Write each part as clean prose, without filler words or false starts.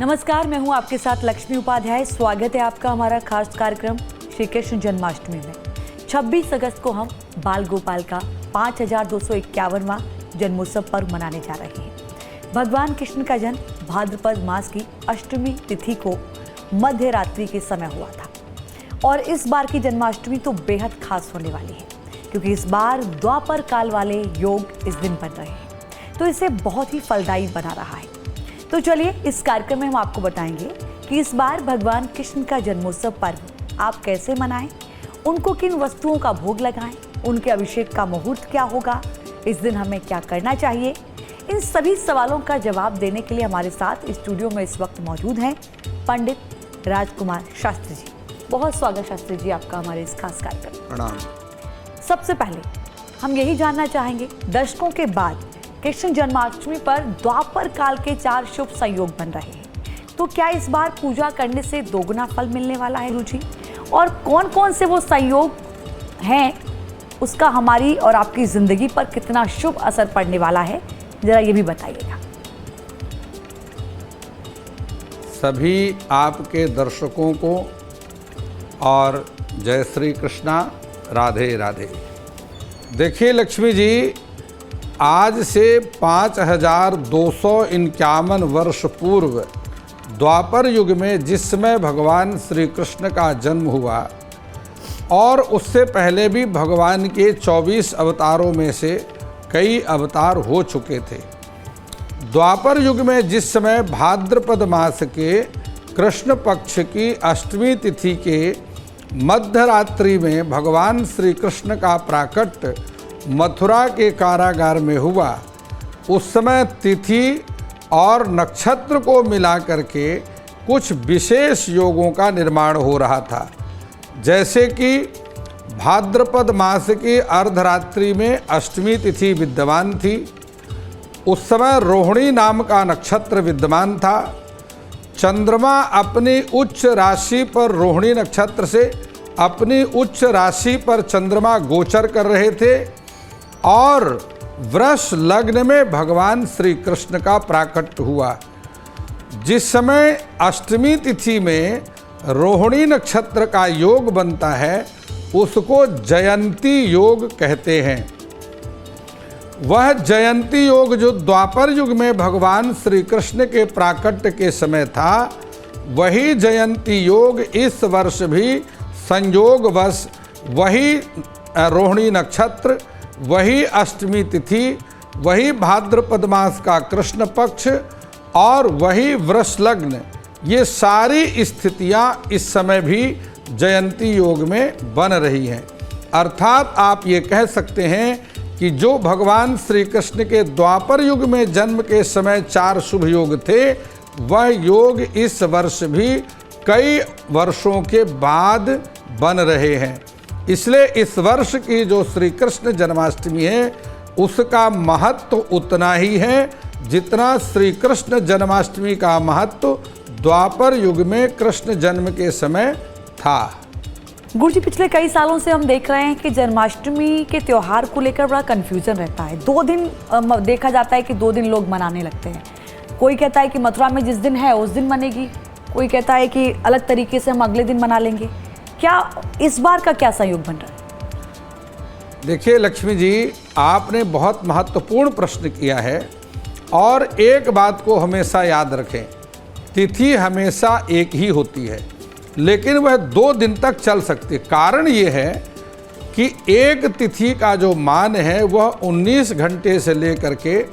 नमस्कार, मैं हूं आपके साथ लक्ष्मी उपाध्याय। स्वागत है आपका हमारा खास कार्यक्रम श्री कृष्ण जन्माष्टमी में। 26 अगस्त को हम बाल गोपाल का 5251वां जन्मोत्सव पर्व मनाने जा रहे हैं। भगवान कृष्ण का जन्म भाद्रपद मास की अष्टमी तिथि को मध्य रात्रि के समय हुआ था और इस बार की जन्माष्टमी तो बेहद खास होने वाली है क्योंकि इस बार द्वापर काल वाले योग इस दिन बन रहे हैं, तो इसे बहुत ही फलदायी बना रहा है। तो चलिए इस कार्यक्रम में हम आपको बताएंगे कि इस बार भगवान कृष्ण का जन्मोत्सव पर्व आप कैसे मनाएं, उनको किन वस्तुओं का भोग लगाएं, उनके अभिषेक का मुहूर्त क्या होगा, इस दिन हमें क्या करना चाहिए। इन सभी सवालों का जवाब देने के लिए हमारे साथ स्टूडियो में इस वक्त मौजूद हैं पंडित राजकुमार शास्त्री जी। बहुत स्वागत शास्त्री जी आपका हमारे इस खास कार्यक्रम। प्रणाम। सबसे पहले हम यही जानना चाहेंगे, दशकों के बाद कृष्ण जन्माष्टमी पर द्वापर काल के 4 शुभ संयोग बन रहे हैं, तो क्या इस बार पूजा करने से दोगुना फल मिलने वाला है रुचि? और कौन कौन से वो संयोग हैं, उसका हमारी और आपकी जिंदगी पर कितना शुभ असर पड़ने वाला है, जरा ये भी बताइएगा। सभी आपके दर्शकों को और जय श्री कृष्णा, राधे राधे। देखिए लक्ष्मी जी, आज से 5251 वर्ष पूर्व द्वापर युग में जिस समय भगवान श्री कृष्ण का जन्म हुआ और उससे पहले भी भगवान के 24 अवतारों में से कई अवतार हो चुके थे। द्वापर युग में जिस समय भाद्रपद मास के कृष्ण पक्ष की अष्टमी तिथि के मध्यरात्रि में भगवान श्री कृष्ण का प्राकट्य मथुरा के कारागार में हुआ, उस समय तिथि और नक्षत्र को मिलाकर के कुछ विशेष योगों का निर्माण हो रहा था। जैसे कि भाद्रपद मास की अर्धरात्रि में अष्टमी तिथि विद्यमान थी, उस समय रोहिणी नाम का नक्षत्र विद्यमान था। चंद्रमा अपनी उच्च राशि पर रोहिणी नक्षत्र से अपनी उच्च राशि पर चंद्रमा गोचर कर रहे थे और वृष लग्न में भगवान श्री कृष्ण का प्राकट्य हुआ। जिस समय अष्टमी तिथि में रोहिणी नक्षत्र का योग बनता है उसको जयंती योग कहते हैं। वह जयंती योग जो द्वापर युग में भगवान श्री कृष्ण के प्राकट्य के समय था, वही जयंती योग इस वर्ष भी संयोगवश वही रोहिणी नक्षत्र, वही अष्टमी तिथि, वही भाद्रपद मास का कृष्ण पक्ष और वही वृष लग्न, ये सारी स्थितियां इस समय भी जयंती योग में बन रही हैं। अर्थात आप ये कह सकते हैं कि जो भगवान श्री कृष्ण के द्वापर युग में जन्म के समय 4 शुभ योग थे, वह योग इस वर्ष भी कई वर्षों के बाद बन रहे हैं। इसलिए इस वर्ष की जो श्री कृष्ण जन्माष्टमी है उसका महत्व उतना ही है जितना श्री कृष्ण जन्माष्टमी का महत्व द्वापर युग में कृष्ण जन्म के समय था। गुरु जी, पिछले कई सालों से हम देख रहे हैं कि जन्माष्टमी के त्योहार को लेकर बड़ा कन्फ्यूजन रहता है। 2 दिन देखा जाता है कि 2 दिन लोग मनाने लगते हैं। कोई कहता है कि मथुरा में जिस दिन है उस दिन मनेगी, कोई कहता है कि अलग तरीके से हम अगले दिन मना लेंगे। क्या इस बार का क्या संयोग बन रहा है? देखिए लक्ष्मी जी, आपने बहुत महत्वपूर्ण प्रश्न किया है और एक बात को हमेशा याद रखें, तिथि हमेशा एक ही होती है लेकिन वह 2 दिन तक चल सकती है। कारण ये है कि एक तिथि का जो मान है वह 19 घंटे से लेकर के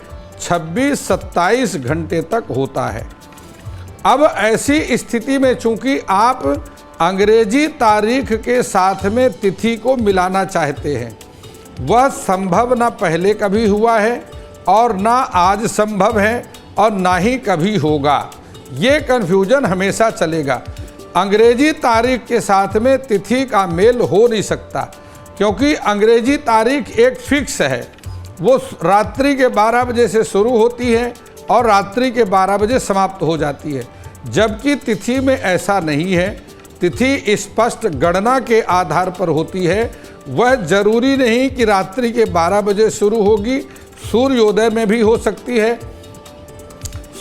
26-27 घंटे तक होता है। अब ऐसी स्थिति में चूंकि आप अंग्रेजी तारीख के साथ में तिथि को मिलाना चाहते हैं, वह संभव ना पहले कभी हुआ है और ना आज संभव है और ना ही कभी होगा। ये कन्फ्यूजन हमेशा चलेगा। अंग्रेजी तारीख के साथ में तिथि का मेल हो नहीं सकता क्योंकि अंग्रेजी तारीख एक फिक्स है, वो रात्रि के 12 बजे से शुरू होती है और रात्रि के 12 बजे समाप्त हो जाती है, जबकि तिथि में ऐसा नहीं है। तिथि स्पष्ट गणना के आधार पर होती है। वह जरूरी नहीं कि रात्रि के 12 बजे शुरू होगी, सूर्योदय में भी हो सकती है,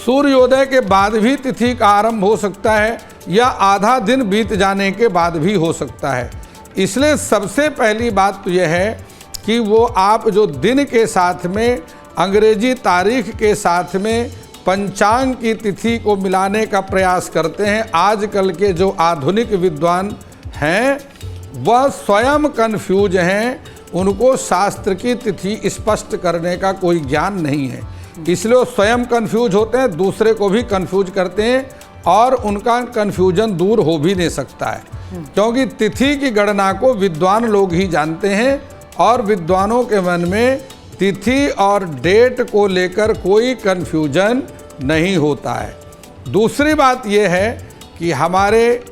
सूर्योदय के बाद भी तिथि का आरंभ हो सकता है या आधा दिन बीत जाने के बाद भी हो सकता है। इसलिए सबसे पहली बात तो यह है कि वो आप जो दिन के साथ में अंग्रेजी तारीख के साथ में पंचांग की तिथि को मिलाने का प्रयास करते हैं, आजकल के जो आधुनिक विद्वान हैं वह स्वयं कन्फ्यूज हैं, उनको शास्त्र की तिथि स्पष्ट करने का कोई ज्ञान नहीं है, इसलिए वो स्वयं कन्फ्यूज होते हैं, दूसरे को भी कन्फ्यूज करते हैं और उनका कन्फ्यूजन दूर हो भी नहीं सकता है, क्योंकि तिथि की गणना को विद्वान लोग ही जानते हैं और विद्वानों के मन में तिथि और डेट को लेकर कोई कन्फ्यूजन नहीं होता है। दूसरी बात यह है कि हमारे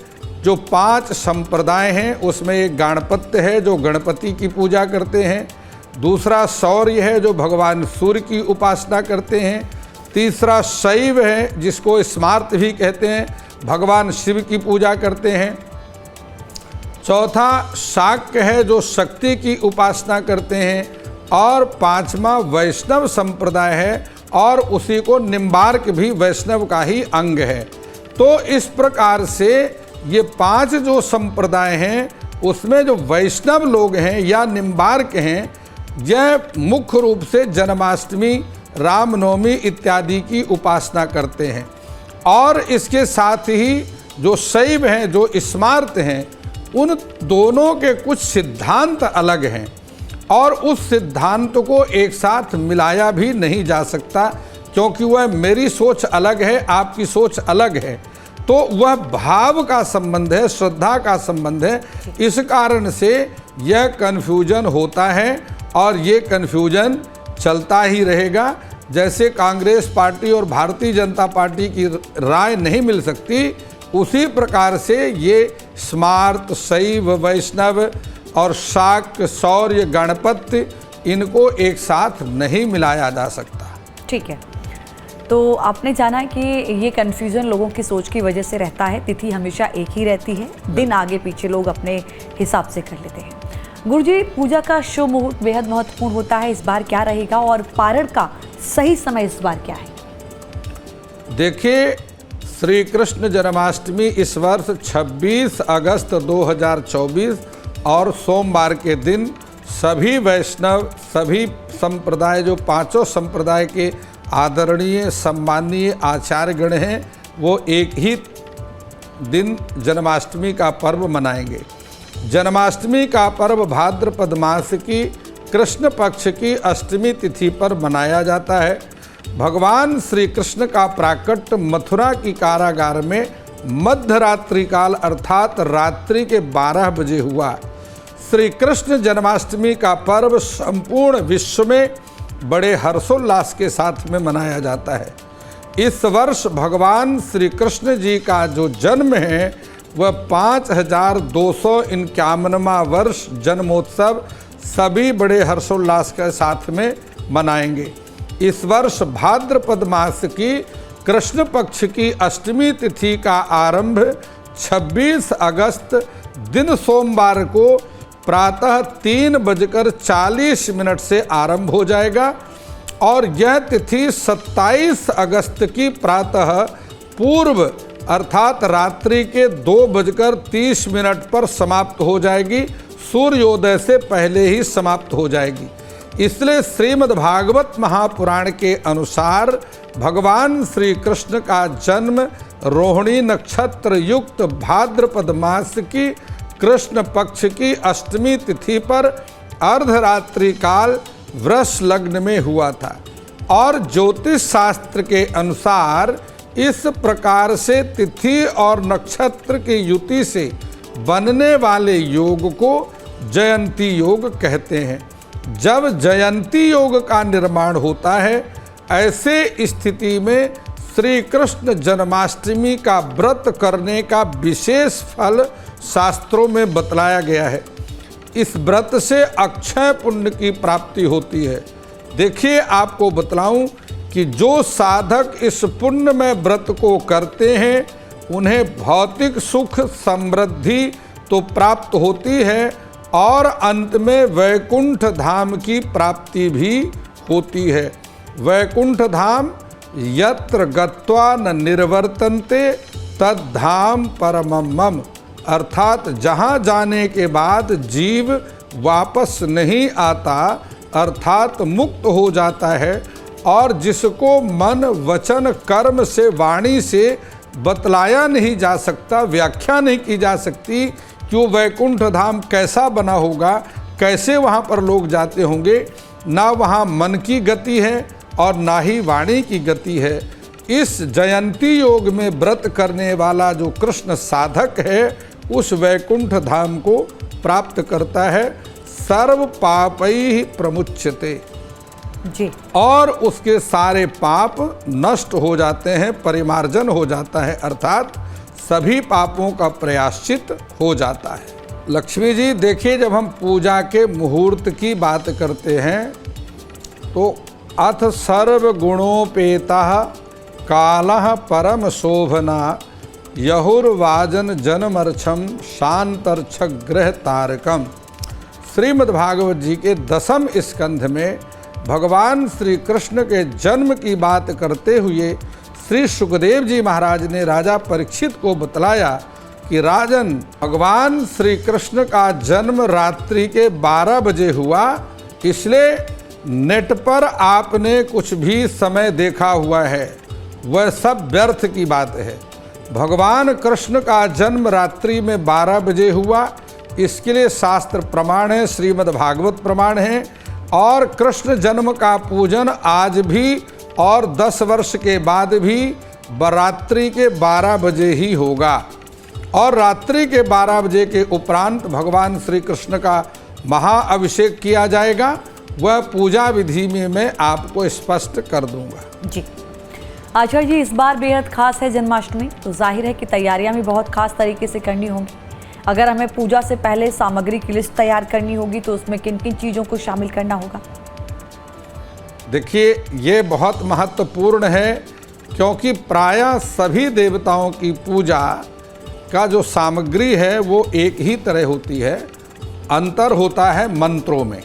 जो 5 संप्रदाय हैं उसमें एक गणपत्य है जो गणपति की पूजा करते हैं, दूसरा सौर्य है जो भगवान सूर्य की उपासना करते हैं, तीसरा शैव है जिसको स्मार्त भी कहते हैं, भगवान शिव की पूजा करते हैं, चौथा शाक्य है जो शक्ति की उपासना करते हैं और 5वां वैष्णव संप्रदाय है और उसी को निम्बार्क भी वैष्णव का ही अंग है। तो इस प्रकार से ये 5 जो संप्रदाय हैं उसमें जो वैष्णव लोग हैं या निम्बार्क हैं यह मुख्य रूप से जन्माष्टमी, रामनवमी इत्यादि की उपासना करते हैं और इसके साथ ही जो शैव हैं जो स्मार्त हैं उन दोनों के कुछ सिद्धांत अलग हैं और उस सिद्धांत को एक साथ मिलाया भी नहीं जा सकता, क्योंकि वह मेरी सोच अलग है, आपकी सोच अलग है, तो वह भाव का संबंध है, श्रद्धा का संबंध है। इस कारण से यह कन्फ्यूजन होता है और ये कन्फ्यूजन चलता ही रहेगा। जैसे कांग्रेस पार्टी और भारतीय जनता पार्टी की राय नहीं मिल सकती, उसी प्रकार से ये स्मार्त, शैव, वैष्णव और शाक्य, सौर्य, गणपत्य इनको एक साथ नहीं मिलाया जा सकता। ठीक है, तो आपने जाना कि ये कन्फ्यूज़न लोगों की सोच की वजह से रहता है, तिथि हमेशा एक ही रहती है, दिन आगे पीछे लोग अपने हिसाब से कर लेते हैं। गुरुजी, पूजा का शुभ मुहूर्त बेहद महत्वपूर्ण होता है, इस बार क्या रहेगा और पारण का सही समय इस बार क्या है? देखिए, श्री कृष्ण जन्माष्टमी इस वर्ष 26 अगस्त 2024 और सोमवार के दिन सभी वैष्णव, सभी संप्रदाय, जो 5 संप्रदाय के आदरणीय सम्माननीय आचार्यगण हैं, वो एक ही दिन जन्माष्टमी का पर्व मनाएंगे। जन्माष्टमी का पर्व भाद्रपद मास की कृष्ण पक्ष की अष्टमी तिथि पर मनाया जाता है। भगवान श्री कृष्ण का प्राकट्य मथुरा की कारागार में मध्यरात्रि काल अर्थात रात्रि के 12 बजे हुआ। श्री कृष्ण जन्माष्टमी का पर्व संपूर्ण विश्व में बड़े हर्षोल्लास के साथ में मनाया जाता है। इस वर्ष भगवान श्री कृष्ण जी का जो जन्म है वह 5251वां वर्ष जन्मोत्सव सभी बड़े हर्षोल्लास के साथ में मनाएंगे। इस वर्ष भाद्रपद मास की कृष्ण पक्ष की अष्टमी तिथि का आरंभ 26 अगस्त दिन सोमवार को प्रातः 3:40 से आरंभ हो जाएगा और यह तिथि 27 अगस्त की प्रातः पूर्व अर्थात रात्रि के 2:30 पर समाप्त हो जाएगी, सूर्योदय से पहले ही समाप्त हो जाएगी। इसलिए श्रीमद् भागवत महापुराण के अनुसार भगवान श्री कृष्ण का जन्म रोहिणी नक्षत्र युक्त भाद्रपद मास की कृष्ण पक्ष की अष्टमी तिथि पर अर्धरात्रि काल वृष लग्न में हुआ था और ज्योतिष शास्त्र के अनुसार इस प्रकार से तिथि और नक्षत्र की युति से बनने वाले योग को जयंती योग कहते हैं। जब जयंती योग का निर्माण होता है, ऐसे स्थिति में श्री कृष्ण जन्माष्टमी का व्रत करने का विशेष फल शास्त्रों में बतलाया गया है। इस व्रत से अक्षय पुण्य की प्राप्ति होती है। देखिए, आपको बतलाऊं कि जो साधक इस पुण्यमय व्रत को करते हैं उन्हें भौतिक सुख समृद्धि तो प्राप्त होती है और अंत में वैकुंठ धाम की प्राप्ति भी होती है। वैकुंठ धाम यत्र गत्वा न निर्वर्तन्ते तद्धाम परमम मम, अर्थात जहाँ जाने के बाद जीव वापस नहीं आता, अर्थात मुक्त हो जाता है, और जिसको मन वचन कर्म से वाणी से बतलाया नहीं जा सकता, व्याख्या नहीं की जा सकती कि वो वैकुंठ धाम कैसा बना होगा, कैसे वहाँ पर लोग जाते होंगे, ना वहाँ मन की गति है और ना ही वाणी की गति है। इस जयंती योग में व्रत करने वाला जो कृष्ण साधक है उस वैकुंठ धाम को प्राप्त करता है। सर्व पापैः प्रमुच्यते, जी, और उसके सारे पाप नष्ट हो जाते हैं, परिमार्जन हो जाता है, अर्थात सभी पापों का प्रायश्चित हो जाता है। लक्ष्मी जी देखिए, जब हम पूजा के मुहूर्त की बात करते हैं तो अथ सर्वगुणोपेतः कालः परम शोभना यहुर्वाजन जनमर्छम शांतर्छग्रह तारकम। श्रीमद्भागवत जी के 10वें स्कंध में भगवान श्री कृष्ण के जन्म की बात करते हुए श्री सुखदेव जी महाराज ने राजा परीक्षित को बतलाया कि राजन, भगवान श्री कृष्ण का जन्म रात्रि के 12 बजे हुआ, इसलिए नेट पर आपने कुछ भी समय देखा हुआ है वह सब व्यर्थ की बात है। भगवान कृष्ण का जन्म रात्रि में 12 बजे हुआ, इसके लिए शास्त्र प्रमाण है, श्रीमद् भागवत प्रमाण है, और कृष्ण जन्म का पूजन आज भी और 10 वर्ष के बाद भी रात्रि के 12 बजे ही होगा। और रात्रि के 12 बजे के उपरांत भगवान श्री कृष्ण का महाअभिषेक किया जाएगा। वह पूजा विधि में मैं आपको स्पष्ट कर दूंगा। जी आचार्य जी, इस बार बेहद खास है जन्माष्टमी, तो जाहिर है कि तैयारियां भी बहुत खास तरीके से करनी होंगी। अगर हमें पूजा से पहले सामग्री की लिस्ट तैयार करनी होगी तो उसमें किन किन चीज़ों को शामिल करना होगा? देखिए, ये बहुत महत्वपूर्ण है, क्योंकि प्रायः सभी देवताओं की पूजा का जो सामग्री है वो एक ही तरह होती है, अंतर होता है मंत्रों में।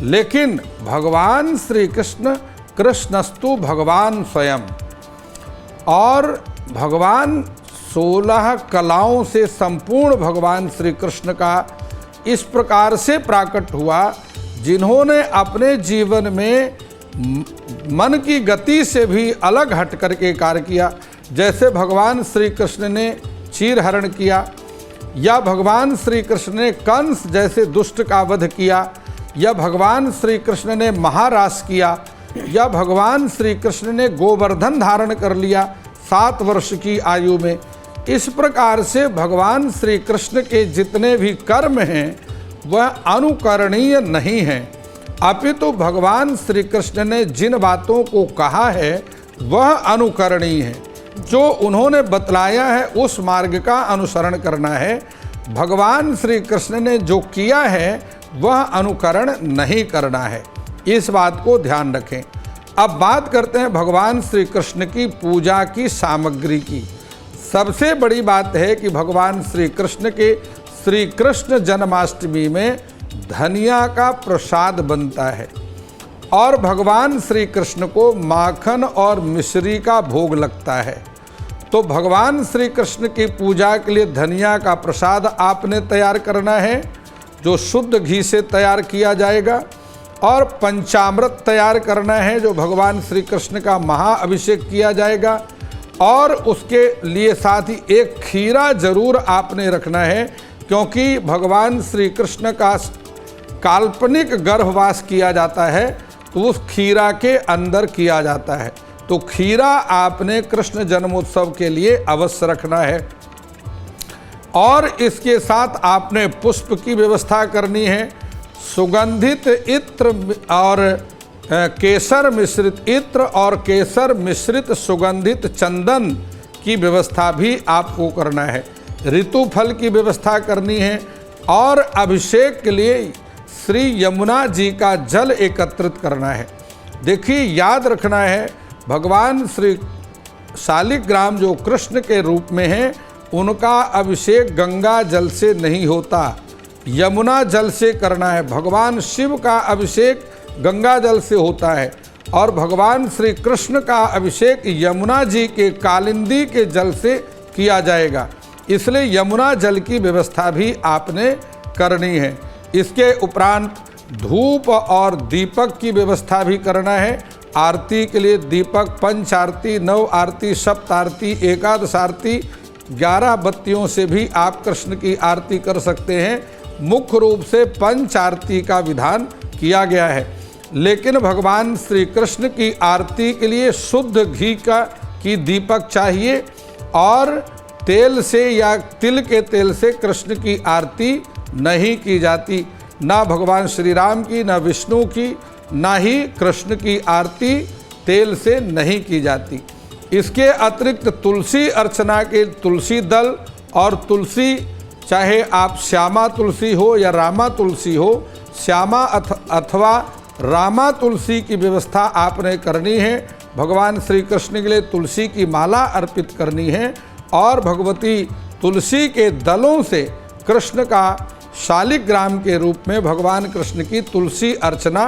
लेकिन भगवान श्री कृष्ण, कृष्णस्तु भगवान स्वयं, और भगवान 16 कलाओं से संपूर्ण भगवान श्री कृष्ण का इस प्रकार से प्राकट हुआ, जिन्होंने अपने जीवन में मन की गति से भी अलग हट करके कार्य किया। जैसे भगवान श्री कृष्ण ने चीर हरण किया, या भगवान श्री कृष्ण ने कंस जैसे दुष्ट का वध किया, या भगवान श्री कृष्ण ने महारास किया, या भगवान श्री कृष्ण ने गोवर्धन धारण कर लिया 7 वर्ष की आयु में। इस प्रकार से भगवान श्री कृष्ण के जितने भी कर्म हैं वह अनुकरणीय नहीं हैं, अपितु भगवान श्री कृष्ण ने जिन बातों को कहा है वह अनुकरणीय है। जो उन्होंने बतलाया है उस मार्ग का अनुसरण करना है। भगवान श्री कृष्ण ने जो किया है वह अनुकरण नहीं करना है, इस बात को ध्यान रखें। अब बात करते हैं भगवान श्री कृष्ण की पूजा की सामग्री की। सबसे बड़ी बात है कि भगवान श्री कृष्ण के श्री कृष्ण जन्माष्टमी में धनिया का प्रसाद बनता है, और भगवान श्री कृष्ण को माखन और मिश्री का भोग लगता है। तो भगवान श्री कृष्ण की पूजा के लिए धनिया का प्रसाद आपने तैयार करना है, जो शुद्ध घी से तैयार किया जाएगा, और पंचामृत तैयार करना है, जो भगवान श्री कृष्ण का महाअभिषेक किया जाएगा, और उसके लिए साथ ही एक खीरा जरूर आपने रखना है, क्योंकि भगवान श्री कृष्ण का काल्पनिक गर्भवास किया जाता है तो उस खीरा के अंदर किया जाता है। तो खीरा आपने कृष्ण जन्मोत्सव के लिए अवश्य रखना है। और इसके साथ आपने पुष्प की व्यवस्था करनी है, सुगंधित इत्र और केसर मिश्रित इत्र और केसर मिश्रित सुगंधित चंदन की व्यवस्था भी आपको करना है। ऋतु फल की व्यवस्था करनी है, और अभिषेक के लिए श्री यमुना जी का जल एकत्रित करना है। देखिए, याद रखना है, भगवान श्री शालिग्राम जो कृष्ण के रूप में हैं, उनका अभिषेक गंगा जल से नहीं होता, यमुना जल से करना है। भगवान शिव का अभिषेक गंगा जल से होता है, और भगवान श्री कृष्ण का अभिषेक यमुना जी के कालिंदी के जल से किया जाएगा, इसलिए यमुना जल की व्यवस्था भी आपने करनी है। इसके उपरांत धूप और दीपक की व्यवस्था भी करना है। आरती के लिए दीपक, पंच आरती, नव आरती, सप्त आरती, एकादश आरती, 11 बत्तियों से भी आप कृष्ण की आरती कर सकते हैं। मुख्य रूप से पंच आरती का विधान किया गया है, लेकिन भगवान श्री कृष्ण की आरती के लिए शुद्ध घी की दीपक चाहिए और तेल से या तिल के तेल से कृष्ण की आरती नहीं की जाती। ना भगवान श्री राम की, ना विष्णु की, ना ही कृष्ण की आरती तेल से नहीं की जाती। इसके अतिरिक्त तुलसी अर्चना के तुलसी दल और तुलसी, चाहे आप श्यामा तुलसी हो या रामा तुलसी हो, श्यामा अथवा रामा तुलसी की व्यवस्था आपने करनी है। भगवान श्री कृष्ण के लिए तुलसी की माला अर्पित करनी है और भगवती तुलसी के दलों से कृष्ण का शालिग्राम के रूप में भगवान कृष्ण की तुलसी अर्चना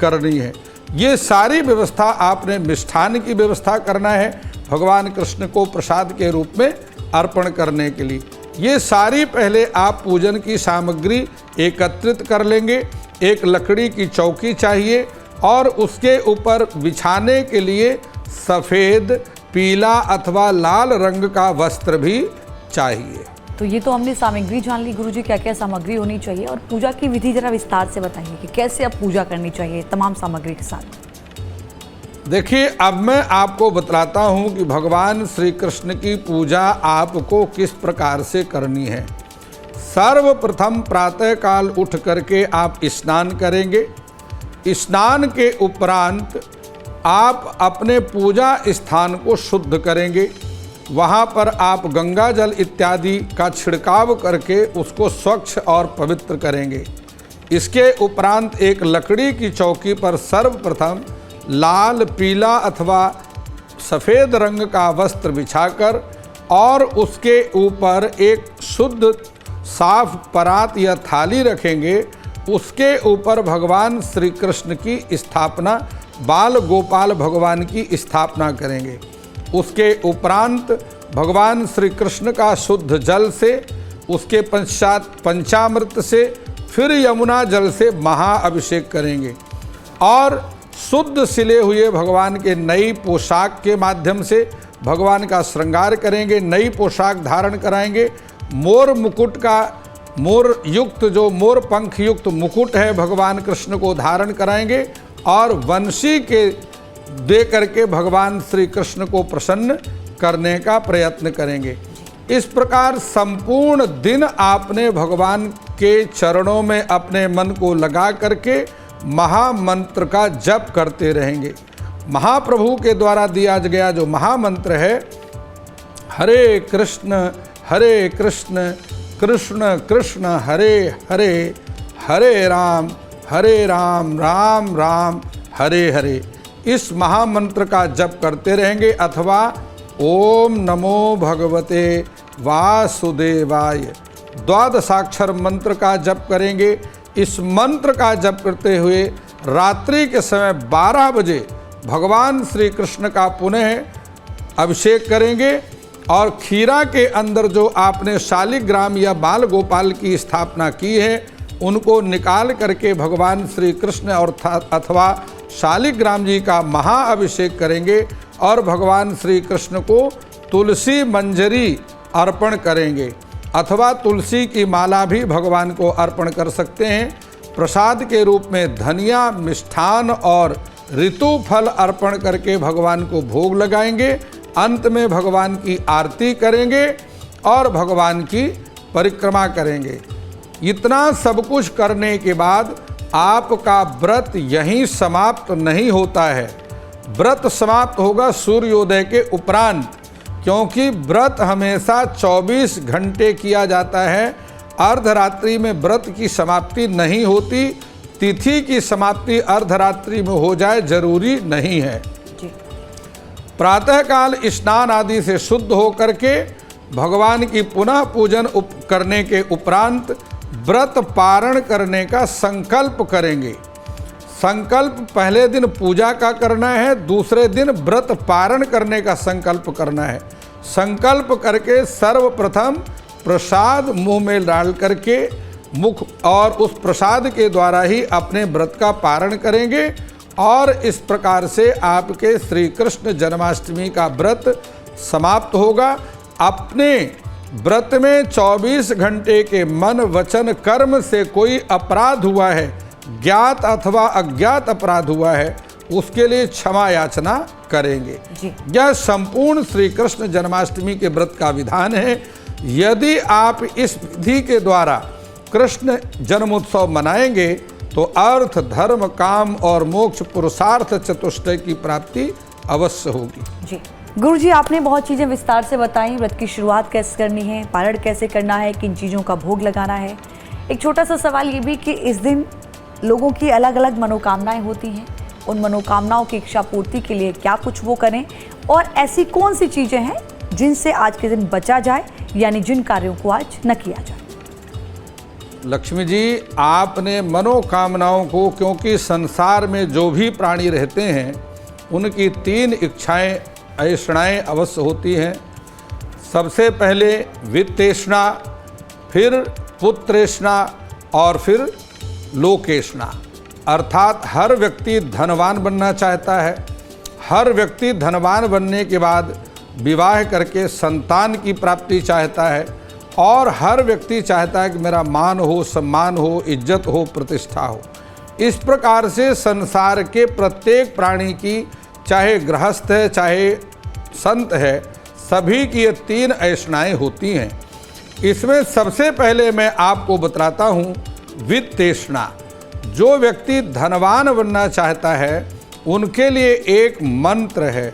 करनी है। ये सारी व्यवस्था आपने मिष्ठान की व्यवस्था करना है भगवान कृष्ण को प्रसाद के रूप में अर्पण करने के लिए। ये सारी पहले आप पूजन की सामग्री एकत्रित कर लेंगे। एक लकड़ी की चौकी चाहिए और उसके ऊपर बिछाने के लिए सफ़ेद, पीला अथवा लाल रंग का वस्त्र भी चाहिए। तो ये तो हमने सामग्री जान ली गुरुजी, क्या क्या सामग्री होनी चाहिए, और पूजा की विधि जरा विस्तार से बताइए कि कैसे अब पूजा करनी चाहिए तमाम सामग्री के साथ। देखिए, अब मैं आपको बतलाता हूँ कि भगवान श्री कृष्ण की पूजा आपको किस प्रकार से करनी है। सर्वप्रथम प्रातःकाल उठ करके आप स्नान करेंगे। स्नान के उपरांत आप अपने पूजा स्थान को शुद्ध करेंगे। वहाँ पर आप गंगा जल इत्यादि का छिड़काव करके उसको स्वच्छ और पवित्र करेंगे। इसके उपरांत एक लकड़ी की चौकी पर सर्वप्रथम लाल, पीला अथवा सफ़ेद रंग का वस्त्र बिछाकर और उसके ऊपर एक शुद्ध साफ परात या थाली रखेंगे। उसके ऊपर भगवान श्री कृष्ण की स्थापना, बाल गोपाल भगवान की स्थापना करेंगे। उसके उपरांत भगवान श्री कृष्ण का शुद्ध जल से, उसके पश्चात पंचामृत से, फिर यमुना जल से महाअभिषेक करेंगे और शुद्ध सिले हुए भगवान के नई पोशाक के माध्यम से भगवान का श्रृंगार करेंगे। नई पोशाक धारण कराएंगे। मोर मुकुट का, मोर युक्त जो मोर पंख युक्त मुकुट है भगवान कृष्ण को धारण कराएंगे और वंशी के दे करके भगवान श्री कृष्ण को प्रसन्न करने का प्रयत्न करेंगे। इस प्रकार संपूर्ण दिन आपने भगवान के चरणों में अपने मन को लगा करके महामंत्र का जप करते रहेंगे। महाप्रभु के द्वारा दिया गया जो महामंत्र है, हरे कृष्ण कृष्ण कृष्ण हरे हरे, हरे राम राम राम हरे हरे, इस महामंत्र का जप करते रहेंगे। अथवा ओम नमो भगवते वासुदेवाय, द्वादशाक्षर मंत्र का जप करेंगे। इस मंत्र का जप करते हुए रात्रि के समय 12 बजे भगवान श्री कृष्ण का पुनः अभिषेक करेंगे और खीरा के अंदर जो आपने शालिग्राम या बाल गोपाल की स्थापना की है उनको निकाल करके भगवान श्री कृष्ण और अथवा शालिग्राम जी का महाअभिषेक करेंगे और भगवान श्री कृष्ण को तुलसी मंजरी अर्पण करेंगे अथवा तुलसी की माला भी भगवान को अर्पण कर सकते हैं। प्रसाद के रूप में धनिया, मिष्ठान और ऋतु फल अर्पण करके भगवान को भोग लगाएंगे। अंत में भगवान की आरती करेंगे और भगवान की परिक्रमा करेंगे। इतना सब कुछ करने के बाद आपका व्रत यहीं समाप्त नहीं होता है। व्रत समाप्त होगा सूर्योदय के उपरांत, क्योंकि व्रत हमेशा 24 घंटे किया जाता है। अर्धरात्रि में व्रत की समाप्ति नहीं होती। तिथि की समाप्ति अर्धरात्रि में हो जाए जरूरी नहीं है। प्रातःकाल स्नान आदि से शुद्ध होकर के भगवान की पुनः पूजन करने के उपरांत व्रत पारण करने का संकल्प करेंगे। संकल्प पहले दिन पूजा का करना है, दूसरे दिन व्रत पारण करने का संकल्प करना है। संकल्प करके सर्वप्रथम प्रसाद मुंह में डाल करके मुख और उस प्रसाद के द्वारा ही अपने व्रत का पारण करेंगे और इस प्रकार से आपके श्री कृष्ण जन्माष्टमी का व्रत समाप्त होगा। अपने व्रत में 24 घंटे के मन वचन कर्म से कोई अपराध हुआ है, ज्ञात अथवा अज्ञात अपराध हुआ है, उसके लिए क्षमा याचना करेंगे। यह संपूर्ण श्री कृष्ण जन्माष्टमी के व्रत का विधान है। यदि आप इस विधि के द्वारा कृष्ण जन्मोत्सव मनाएंगे तो अर्थ धर्म काम और मोक्ष पुरुषार्थ चतुष्टय की प्राप्ति अवश्य होगी। जी गुरु जी, आपने बहुत चीज़ें विस्तार से बताई। व्रत की शुरुआत कैसे करनी है, पारण कैसे करना है, किन चीज़ों का भोग लगाना है। एक छोटा सा सवाल ये भी कि इस दिन लोगों की अलग अलग मनोकामनाएं होती हैं, उन मनोकामनाओं की इच्छा पूर्ति के लिए क्या कुछ वो करें और ऐसी कौन सी चीज़ें हैं जिनसे आज के दिन बचा जाए, यानी जिन कार्यों को आज न किया जाए। लक्ष्मी जी, आपने मनोकामनाओं को, क्योंकि संसार में जो भी प्राणी रहते हैं उनकी 3 इच्छाएं ऐषणाएं अवश्य होती हैं। सबसे पहले वित्तेषणा, फिर पुत्रेषणा और फिर लोकेषणा। अर्थात हर व्यक्ति धनवान बनना चाहता है। हर व्यक्ति धनवान बनने के बाद विवाह करके संतान की प्राप्ति चाहता है और हर व्यक्ति चाहता है कि मेरा मान हो, सम्मान हो, इज्जत हो, प्रतिष्ठा हो। इस प्रकार से संसार के प्रत्येक प्राणी की, चाहे गृहस्थ है चाहे संत है, सभी की ये 3 ऐषणाएं होती हैं। इसमें सबसे पहले मैं आपको बतलाता हूँ वित्तेषणा। जो व्यक्ति धनवान बनना चाहता है उनके लिए एक मंत्र है,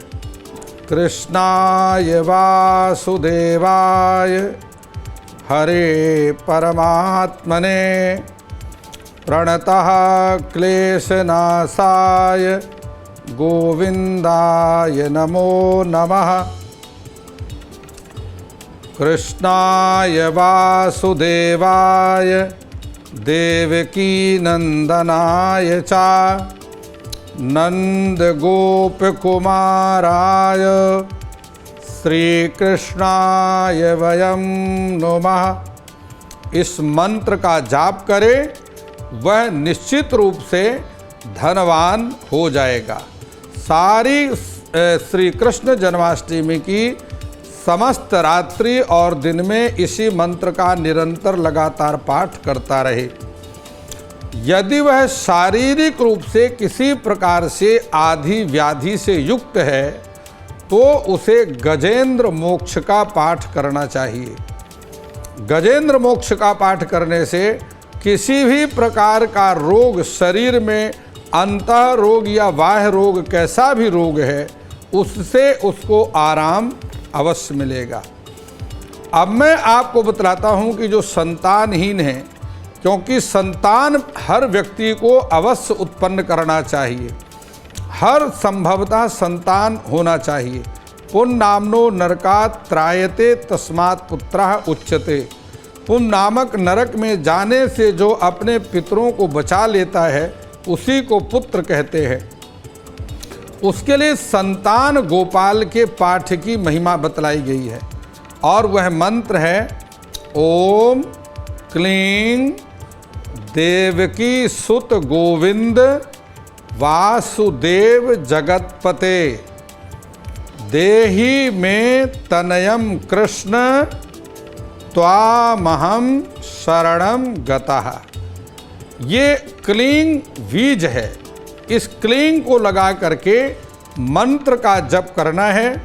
कृष्णाय वासुदेवाय हरे परमात्मने प्रणतः क्लेशनाशाय गोविंदाय नमो नमः। कृष्णाय वासुदेवाय देवकी नंदनाय च नंद गोप कुमाराय श्रीकृष्णाय वयं नमः। इस मंत्र का जाप करे वह निश्चित रूप से धनवान हो जाएगा। सारी श्री कृष्ण जन्माष्टमी की समस्त रात्रि और दिन में इसी मंत्र का निरंतर लगातार पाठ करता रहे। यदि वह शारीरिक रूप से किसी प्रकार से आधि व्याधि से युक्त है तो उसे गजेंद्र मोक्ष का पाठ करना चाहिए। गजेंद्र मोक्ष का पाठ करने से किसी भी प्रकार का रोग, शरीर में अंतः रोग या बाह्य रोग, कैसा भी रोग है, उससे उसको आराम अवश्य मिलेगा। अब मैं आपको बतलाता हूँ कि जो संतानहीन है, क्योंकि संतान हर व्यक्ति को अवश्य उत्पन्न करना चाहिए, हर संभवतः संतान होना चाहिए। पुण्य नामनो नरकात् त्रायते तस्मात् पुत्रः उच्यते। पुण्य नामक नरक में जाने से जो अपने पितरों को बचा लेता है उसी को पुत्र कहते हैं। उसके लिए संतान गोपाल के पाठ की महिमा बतलाई गई है और वह मंत्र है ओम क्लीं देवकी सुत गोविंद वासुदेव जगतपते देहि में तनयम कृष्ण त्वामहं शरणं गतः। ये क्लीं बीज है। इस क्लीं को लगा करके मंत्र का जप करना है,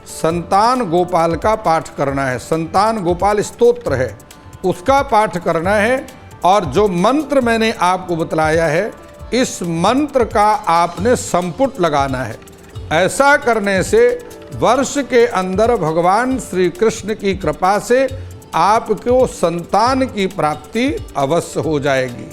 संतान गोपाल का पाठ करना है। संतान गोपाल स्तोत्र है, उसका पाठ करना है। और जो मंत्र मैंने आपको बतलाया है, इस मंत्र का आपने संपुट लगाना है। ऐसा करने से वर्ष के अंदर भगवान श्री कृष्ण की कृपा से आपको संतान की प्राप्ति अवश्य हो जाएगी।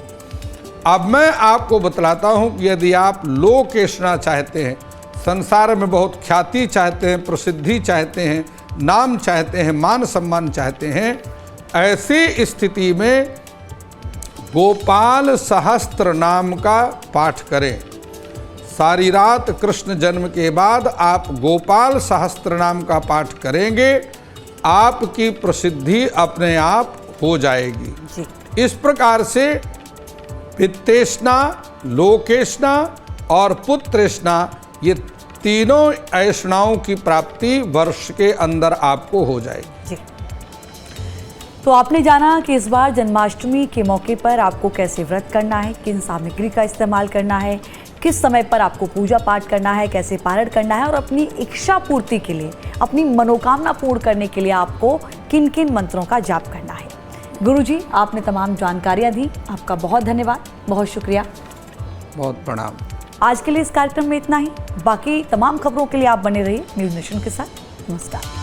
अब मैं आपको बतलाता हूँ कि यदि आप लोकेशना चाहते हैं, संसार में बहुत ख्याति चाहते हैं, प्रसिद्धि चाहते हैं, नाम चाहते हैं, मान सम्मान चाहते हैं, ऐसी स्थिति में गोपाल सहस्त्र नाम का पाठ करें। सारी रात कृष्ण जन्म के बाद आप गोपाल सहस्त्र नाम का पाठ करेंगे, आपकी प्रसिद्धि अपने आप हो जाएगी। जी। इस प्रकार से वित्तेष्णा, लोकेष्णा और पुत्रेष्णा, ये तीनों ऐष्णाओं की प्राप्ति वर्ष के अंदर आपको हो जाएगी। जी। तो आपने जाना कि इस बार जन्माष्टमी के मौके पर आपको कैसे व्रत करना है, किन सामग्री का इस्तेमाल करना है, किस समय पर आपको पूजा पाठ करना है, कैसे पारण करना है और अपनी इच्छा पूर्ति के लिए, अपनी मनोकामना पूर्ण करने के लिए आपको किन किन मंत्रों का जाप करना है। गुरुजी, आपने तमाम जानकारियां दी, आपका बहुत धन्यवाद, बहुत शुक्रिया। बहुत प्रणाम। आज के लिए इस कार्यक्रम में इतना ही। बाकी तमाम खबरों के लिए आप बने रहिए न्यूज़ नेशन के साथ। नमस्कार।